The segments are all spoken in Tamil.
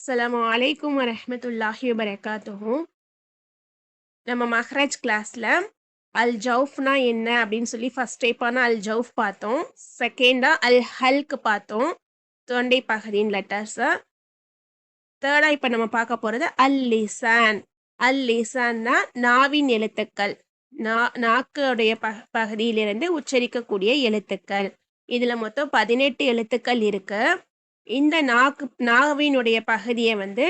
அஸ்ஸலாமு அலைக்கும் வரஹ்மத்துல்லாஹி வபரகாத்துஹு. நம்ம மஹ்ரஜ் கிளாஸ்ல அல் ஜவுஃப்னா என்ன அப்படின்னு சொல்லி ஃபர்ஸ்ட் டைப்பான அல் ஜவுஃப் பார்த்தோம். செகண்டா அல் ஹல்க் பார்த்தோம், தொண்டை பகுதியின் லெட்டர்ஸை. தேர்டா இப்போ நம்ம பார்க்க போகிறது அல் லிசான். அல் லிசான்னா நாவின் எழுத்துக்கள், நாக்குடைய பகுதியிலிருந்து உச்சரிக்கக்கூடிய எழுத்துக்கள். இதில் மொத்தம் 18 எழுத்துக்கள் இருக்கு. இந்த நாவினுடைய பகுதியை வந்து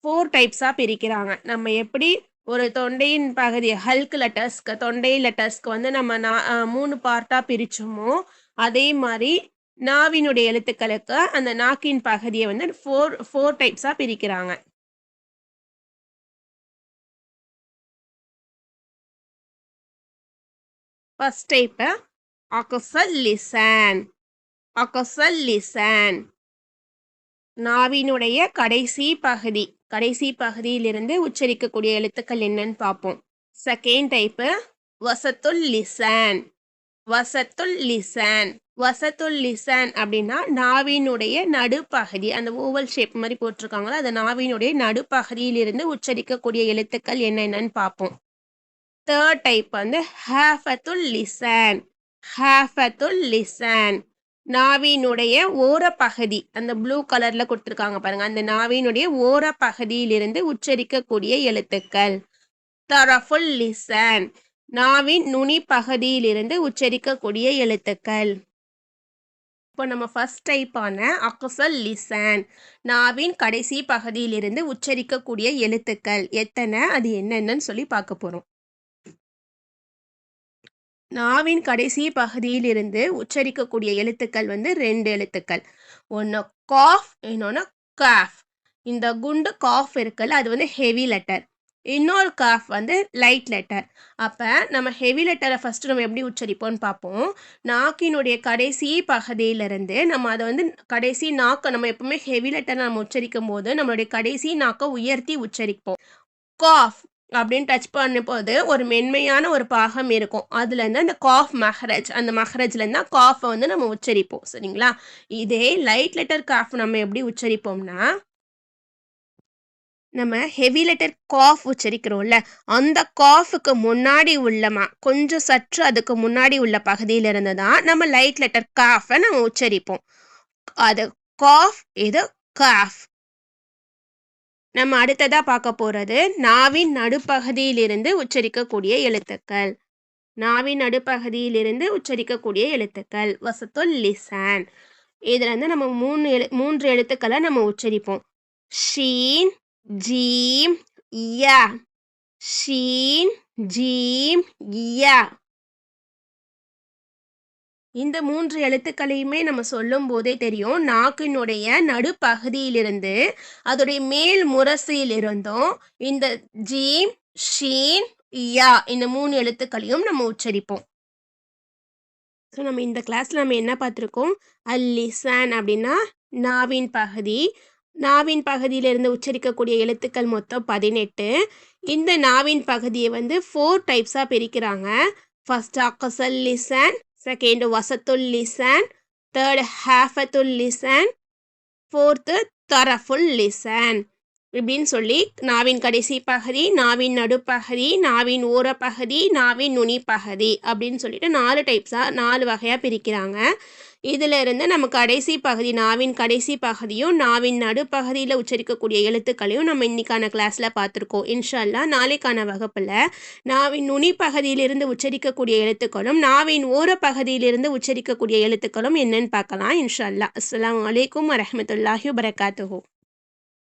4 டைப்ஸாக பிரிக்கிறாங்க. நம்ம எப்படி ஒரு தொண்டையின் பகுதி ஹல்க் லெட்டர்ஸ்க்கு, தொண்டை லெட்டர்ஸ்க்கு வந்து நம்ம 3 பார்ட்டாக பிரிச்சோமோ, அதே மாதிரி நாவினுடைய எழுத்துக்களுக்கு அந்த நாக்கின் பகுதியை வந்து 4 டைப்ஸாக பிரிக்கிறாங்க. ஃபர்ஸ்ட் டைப் அக்ஸல் லிசான். அக்ஸல் லிசான் நாவினுடைய கடைசி பகுதியிலிருந்து உச்சரிக்கக்கூடிய எழுத்துக்கள் என்னன்னு பார்ப்போம். Second type வசத்துல் லிசான். வசத்துல் லிசான். வசத்துல் லிசான் அப்படின்னா நாவினுடைய நடுப்பகுதி, அந்த ஓவல் ஷேப் மாதிரி போட்டிருக்காங்களா, அந்த நாவினுடைய நடுப்பகுதியிலிருந்து உச்சரிக்கக்கூடிய எழுத்துக்கள் என்னென்னு பார்ப்போம். தேர்ட் டைப் வந்து ஹாஃபத்துல் லிசான். ஹாஃபத்துல் லிசான் நாவினுடைய ஓரப்பகுதி, அந்த ப்ளூ கலர்ல கொடுத்துருக்காங்க பாருங்க, அந்த நாவினுடைய ஓரப்பகுதியிலிருந்து உச்சரிக்கக்கூடிய எழுத்துக்கள். தரஃபுல் லிசான் நாவின் நுனி பகுதியிலிருந்து உச்சரிக்கக்கூடிய எழுத்துக்கள். இப்போ நம்ம ஃபர்ஸ்ட் டைப்பான அக்ஸல் லிசான் நாவின் கடைசி பகுதியிலிருந்து உச்சரிக்கக்கூடிய எழுத்துக்கள் எத்தனை, அது என்னென்னு சொல்லி பார்க்க போறோம். நாவின் கடைசி பகுதியிலிருந்து உச்சரிக்கக்கூடிய எழுத்துக்கள் வந்து 2 எழுத்துக்கள். ஒன்று காஃப், இன்னொன்று காஃப். இந்த குண்டு காஃப் இருக்குல்ல, அது வந்து ஹெவி லெட்டர். இன்னொரு காஃப் வந்து லைட் லெட்டர். அப்போ நம்ம ஹெவி லெட்டரை ஃபஸ்ட்டு நம்ம எப்படி உச்சரிப்போம்னு பார்ப்போம். நாக்கினுடைய கடைசி பகுதியிலிருந்து நம்ம அதை வந்து கடைசி நாக்கை நம்ம எப்பவுமே ஹெவி லெட்டரை நம்ம உச்சரிக்கும் போது நம்மளுடைய கடைசி நாக்கை உயர்த்தி உச்சரிப்போம். காஃப் அப்படின்னு டச் பண்ணும் போது ஒரு மென்மையான ஒரு பாகம் இருக்கும், அதுலேருந்து அந்த காஃப் மஹ்ரஜ், அந்த மஹ்ரஜ்லேருந்து தான் காஃபை வந்து நம்ம உச்சரிப்போம். சரிங்களா? இதே லைட் லெட்டர் காஃப் நம்ம எப்படி உச்சரிப்போம்னா, நம்ம ஹெவி லெட்டர் காஃப் உச்சரிக்கிறோம்ல, அந்த காஃபுக்கு முன்னாடி உள்ள கொஞ்சம் சற்று அதுக்கு முன்னாடி உள்ள பகுதியிலிருந்து தான் நம்ம லைட் லெட்டர் காஃபை நம்ம உச்சரிப்போம். அது காஃப், இது காஃப். நம்ம அடுத்ததாக பார்க்க போகிறது நாவின் நடுப்பகுதியிலிருந்து உச்சரிக்கக்கூடிய எழுத்துக்கள். நாவின் நடுப்பகுதியிலிருந்து உச்சரிக்கக்கூடிய எழுத்துக்கள் வசத்துல் லிசான். இதில் வந்து நம்ம 3 எழுத்துக்களை நம்ம உச்சரிப்போம். ஷீன், ஜீம், யா. ஷீன், ஜீம், யா. இந்த 3 எழுத்துக்களையுமே நம்ம சொல்லும் போதே தெரியும், நாக்கினுடைய நடுப்பகுதியிலிருந்து அதோடைய மேல் முரசிலிருந்தும் இந்த ஜீம், ஷீன், யா இந்த 3 எழுத்துக்களையும் நம்ம உச்சரிப்போம். ஸோ நம்ம இந்த கிளாஸில் நம்ம என்ன பார்த்துருக்கோம், அல் லிசான் அப்படின்னா நாவின் பகுதி. நாவின் பகுதியிலிருந்து உச்சரிக்கக்கூடிய எழுத்துக்கள் மொத்தம் 18. இந்த நாவின் பகுதியை வந்து 4 டைப்ஸாக பிரிக்கிறாங்க. ஃபர்ஸ்ட் அக்ஸல் லிசான், செகண்ட் வசத்துல் லிசான், தேர்ட் ஹாஃபத்துல் லிசான், ஃபோர்த்து தரஃபுல் லிசான். இப்படின்னு சொல்லி நாவின் கடைசி பகுதி, நாவின் நடுப்பகுதி, நாவின் ஓரப்பகுதி, நாவின் நுனி பகுதி அப்படின்னு சொல்லிட்டு 4 டைப்ஸாக 4 வகையாக பிரிக்கிறாங்க. இதில் இருந்து நம்ம கடைசி பகுதி, நாவின் கடைசி பகுதியும் நாவின் நடுப்பகுதியில் உச்சரிக்கக்கூடிய எழுத்துக்களையும் நம்ம இன்னைக்கான கிளாஸில் பார்த்துருக்கோம். இன்ஷா அல்லாஹ் நாளைக்கான வகுப்பில் நாவின் நுனி பகுதியிலிருந்து உச்சரிக்கக்கூடிய எழுத்துக்களும் நாவின் ஓரப்பகுதியிலிருந்து உச்சரிக்கக்கூடிய எழுத்துக்களும் என்னன்னு பார்க்கலாம் இன்ஷா அல்லாஹ். அஸ்ஸலாமு அலைக்கும் வரஹ்மத்துல்லாஹி வபரகாத்துஹு.